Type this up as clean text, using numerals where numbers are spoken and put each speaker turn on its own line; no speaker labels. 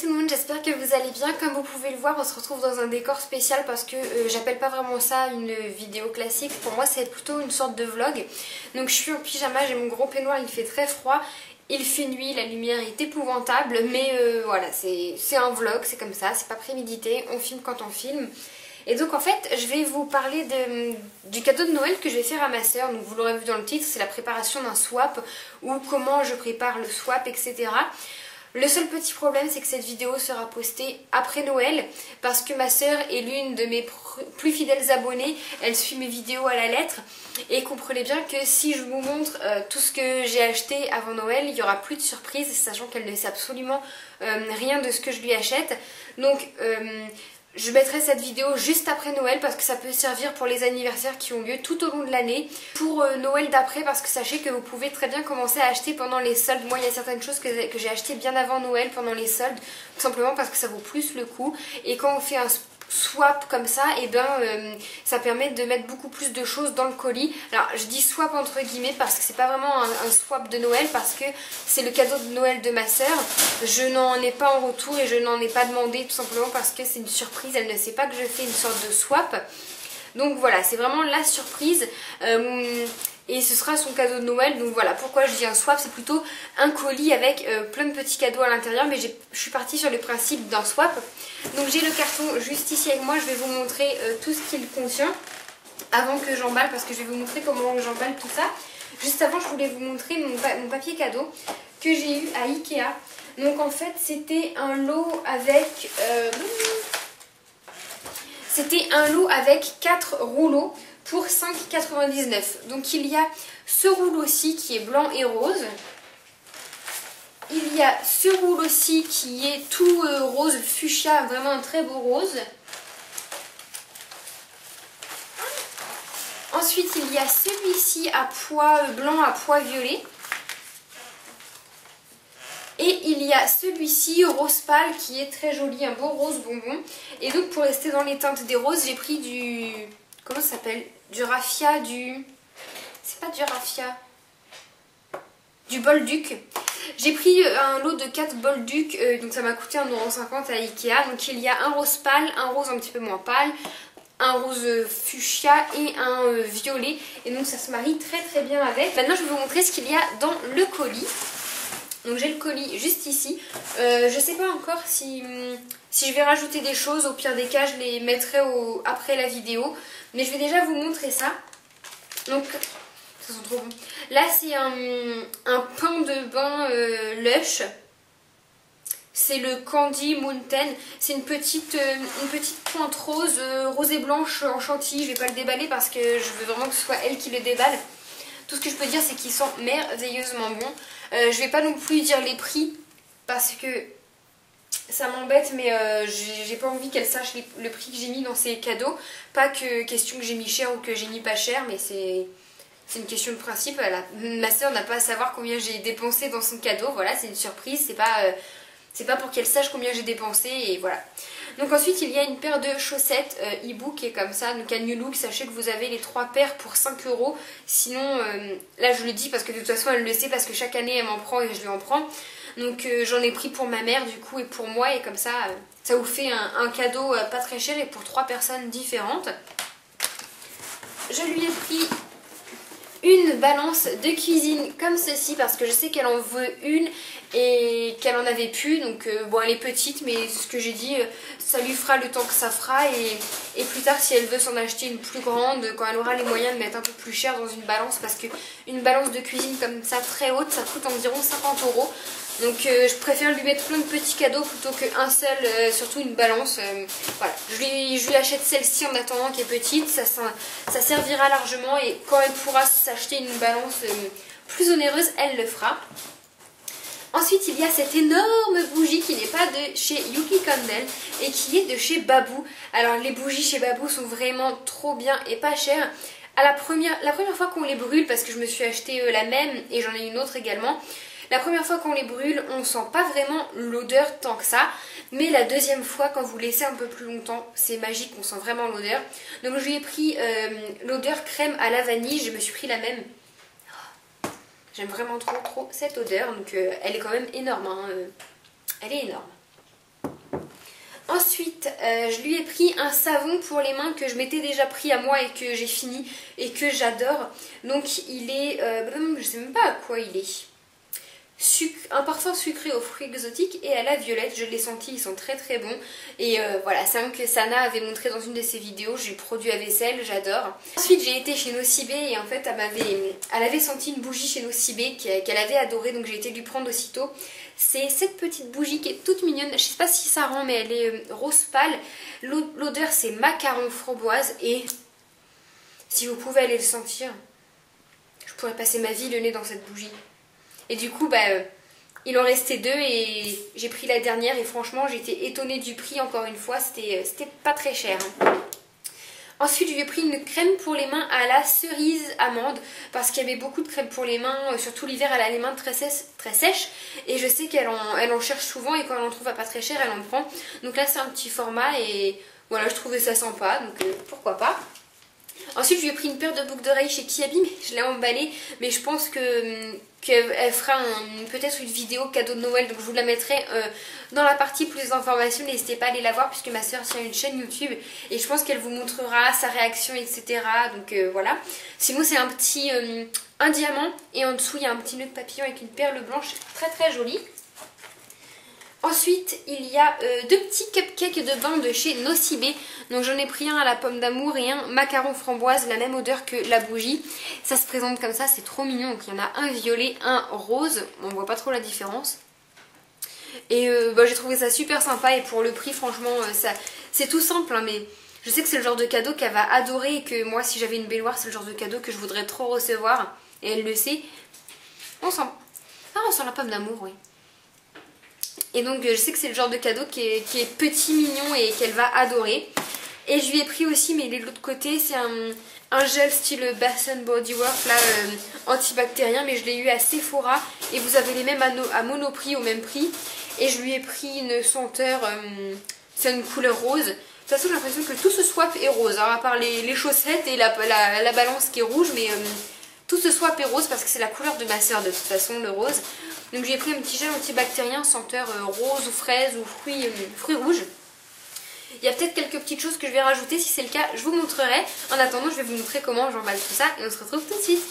Tout le monde, j'espère que vous allez bien. Comme vous pouvez le voir, on se retrouve dans un décor spécial parce que j'appelle pas vraiment ça une vidéo classique. Pour moi, c'est plutôt une sorte de vlog. Donc je suis en pyjama, j'ai mon gros peignoir, il fait très froid. Il fait nuit, la lumière est épouvantable, mais voilà, c'est un vlog, c'est comme ça, c'est pas prémédité, on filme quand on filme. Et donc en fait, je vais vous parler du cadeau de Noël que je vais faire à ma soeur. Donc vous l'aurez vu dans le titre, c'est la préparation d'un swap ou comment je prépare le swap, etc. Le seul petit problème, c'est que cette vidéo sera postée après Noël parce que ma soeur est l'une de mes plus fidèles abonnées. Elle suit mes vidéos à la lettre et comprenez bien que si je vous montre tout ce que j'ai acheté avant Noël, il n'y aura plus de surprise, sachant qu'elle ne sait absolument rien de ce que je lui achète. Donc je mettrai cette vidéo juste après Noël parce que ça peut servir pour les anniversaires qui ont lieu tout au long de l'année. Pour Noël d'après, parce que sachez que vous pouvez très bien commencer à acheter pendant les soldes. Moi il y a certaines choses que j'ai achetées bien avant Noël pendant les soldes, tout simplement parce que ça vaut plus le coup. Et quand on fait un swap comme ça, et ça permet de mettre beaucoup plus de choses dans le colis. Alors je dis swap entre guillemets parce que c'est pas vraiment un swap de Noël, parce que c'est le cadeau de Noël de ma soeur. Je n'en ai pas en retour et je n'en ai pas demandé, tout simplement parce que c'est une surprise. Elle ne sait pas que je fais une sorte de swap. Donc voilà, c'est vraiment la surprise. Et ce sera son cadeau de Noël. Donc voilà, pourquoi je dis un swap, c'est plutôt un colis avec plein de petits cadeaux à l'intérieur. Mais je suis partie sur le principe d'un swap. Donc j'ai le carton juste ici avec moi. Je vais vous montrer tout ce qu'il contient avant que j'emballe, parce que je vais vous montrer comment j'emballe tout ça. Juste avant, je voulais vous montrer mon papier cadeau que j'ai eu à Ikea. Donc en fait, c'était un lot avec... C'était un lot avec 4 rouleaux pour 5,99 €. Donc il y a ce rouleau-ci qui est blanc et rose. Il y a ce rouleau-ci qui est tout rose fuchsia, vraiment un très beau rose. Ensuite il y a celui-ci à pois blanc à pois violet. Et il y a celui-ci rose pâle qui est très joli, un beau rose bonbon. Et donc pour rester dans les teintes des roses, j'ai pris du... Comment ça s'appelle? Du raffia, du... C'est pas du raffia. Du Bolduc. J'ai pris un lot de 4 Bolduc, donc ça m'a coûté 1,50 € à Ikea. Donc il y a un rose pâle, un rose un petit peu moins pâle, un rose fuchsia et un violet. Et donc ça se marie très très bien avec. Maintenant je vais vous montrer ce qu'il y a dans le colis. Donc j'ai le colis juste ici. Je sais pas encore si je vais rajouter des choses. Au pire des cas, je les mettrai après la vidéo. Mais je vais déjà vous montrer ça. Donc, ça sent trop bon. Là, c'est un pain de bain Lush. C'est le Candy Mountain. C'est une petite pointe rose, rose et blanche en chantilly. Je vais pas le déballer parce que je veux vraiment que ce soit elle qui le déballe. Tout ce que je peux dire, c'est qu'il sent merveilleusement bon. Je vais pas non plus dire les prix parce que ça m'embête, mais j'ai pas envie qu'elle sache le prix que j'ai mis dans ces cadeaux. Pas que question que j'ai mis cher ou que j'ai mis pas cher, mais c'est une question de principe. Ma soeur n'a pas à savoir combien j'ai dépensé dans son cadeau. Voilà, c'est une surprise, c'est pas pour qu'elle sache combien j'ai dépensé, et voilà. Donc ensuite il y a une paire de chaussettes Ibu qui est comme ça, donc à New Look. Sachez que vous avez les 3 paires pour 5 €. Sinon, là je le dis parce que de toute façon elle le sait, parce que chaque année elle m'en prend et je lui en prends. Donc j'en ai pris pour ma mère du coup et pour moi, et comme ça, ça vous fait un cadeau pas très cher et pour 3 personnes différentes. Je lui ai pris une balance de cuisine comme ceci parce que je sais qu'elle en veut une et qu'elle en avait plus. Donc bon, elle est petite, mais ce que j'ai dit, ça lui fera le temps que ça fera, et plus tard si elle veut s'en acheter une plus grande, quand elle aura les moyens de mettre un peu plus cher dans une balance, parce que une balance de cuisine comme ça très haute, ça coûte environ 50 €. Donc je préfère lui mettre plein de petits cadeaux plutôt qu'un seul, surtout une balance. Voilà, je lui achète celle-ci en attendant, qui est petite, ça servira largement, et quand elle pourra s'acheter une balance plus onéreuse, elle le fera. Ensuite il y a cette énorme bougie qui n'est pas de chez Yuki Candle et qui est de chez Babou. Alors les bougies chez Babou sont vraiment trop bien et pas chères. La première fois qu'on les brûle, parce que je me suis acheté la même et j'en ai une autre également, la première fois qu'on les brûle, on sent pas vraiment l'odeur tant que ça. Mais la deuxième fois, quand vous laissez un peu plus longtemps, c'est magique, on sent vraiment l'odeur. Donc je lui ai pris l'odeur crème à la vanille, je me suis pris la même. J'aime vraiment trop cette odeur, donc elle est quand même énorme, hein. Elle est énorme. Ensuite, je lui ai pris un savon pour les mains que je m'étais déjà pris à moi et que j'ai fini et que j'adore. Donc il est, je sais même pas à quoi il est. Un parfum sucré aux fruits exotiques et à la violette, je l'ai senti, ils sont très très bons. Et voilà, c'est un que Sana avait montré dans une de ses vidéos, j'ai produit à vaisselle, j'adore. Ensuite j'ai été chez Nocibé et en fait elle avait senti une bougie chez Nocibé qu'elle avait adorée, donc j'ai été lui prendre aussitôt. C'est cette petite bougie qui est toute mignonne, je sais pas si ça rend mais elle est rose pâle. L'odeur c'est macaron framboise et si vous pouvez aller le sentir, je pourrais passer ma vie le nez dans cette bougie. Et du coup, il en restait 2 et j'ai pris la dernière et franchement, j'étais étonnée du prix encore une fois, c'était pas très cher. Ensuite, je lui ai pris une crème pour les mains à la cerise amande parce qu'il y avait beaucoup de crème pour les mains, surtout l'hiver, elle a les mains très sèches et je sais qu'elle en cherche souvent et quand elle en trouve à pas très cher, elle en prend. Donc là, c'est un petit format et voilà, je trouvais ça sympa, donc pourquoi pas. Ensuite, je lui ai pris une paire de boucles d'oreilles chez Kiabi, mais je l'ai emballée. Mais je pense qu'elle fera peut-être une vidéo cadeau de Noël, donc je vous la mettrai dans la partie plus d'informations. N'hésitez pas à aller la voir puisque ma soeur tient une chaîne YouTube et je pense qu'elle vous montrera sa réaction, etc. Donc voilà. Sinon, c'est un diamant et en dessous, il y a un petit nœud de papillon avec une perle blanche très très jolie. Ensuite, il y a 2 petits cupcakes de bain de chez Nocibé. Donc j'en ai pris un à la pomme d'amour et un macaron framboise, la même odeur que la bougie. Ça se présente comme ça, c'est trop mignon. Donc il y en a un violet, un rose. On voit pas trop la différence. Et j'ai trouvé ça super sympa et pour le prix, franchement, c'est tout simple. Hein, mais je sais que c'est le genre de cadeau qu'elle va adorer et que moi, si j'avais une baignoire, c'est le genre de cadeau que je voudrais trop recevoir. Et elle le sait. On sent la pomme d'amour, oui. Et donc je sais que c'est le genre de cadeau qui est petit, mignon et qu'elle va adorer. Et je lui ai pris aussi, mais il est de l'autre côté, c'est un gel style Bath & Body Works, là, antibactérien, mais je l'ai eu à Sephora. Et vous avez les mêmes à Monoprix, au même prix. Et je lui ai pris une senteur, c'est une couleur rose. De toute façon, j'ai l'impression que tout ce swap est rose, hein, à part les chaussettes et la balance qui est rouge, mais tout ce swap est rose parce que c'est la couleur de ma soeur de toute façon, le rose. Donc j'ai pris un petit gel antibactérien senteur rose ou fraise ou fruits rouges. Il y a peut-être quelques petites choses que je vais rajouter, si c'est le cas, je vous montrerai. En attendant, je vais vous montrer comment j'emballe tout ça et on se retrouve tout de suite.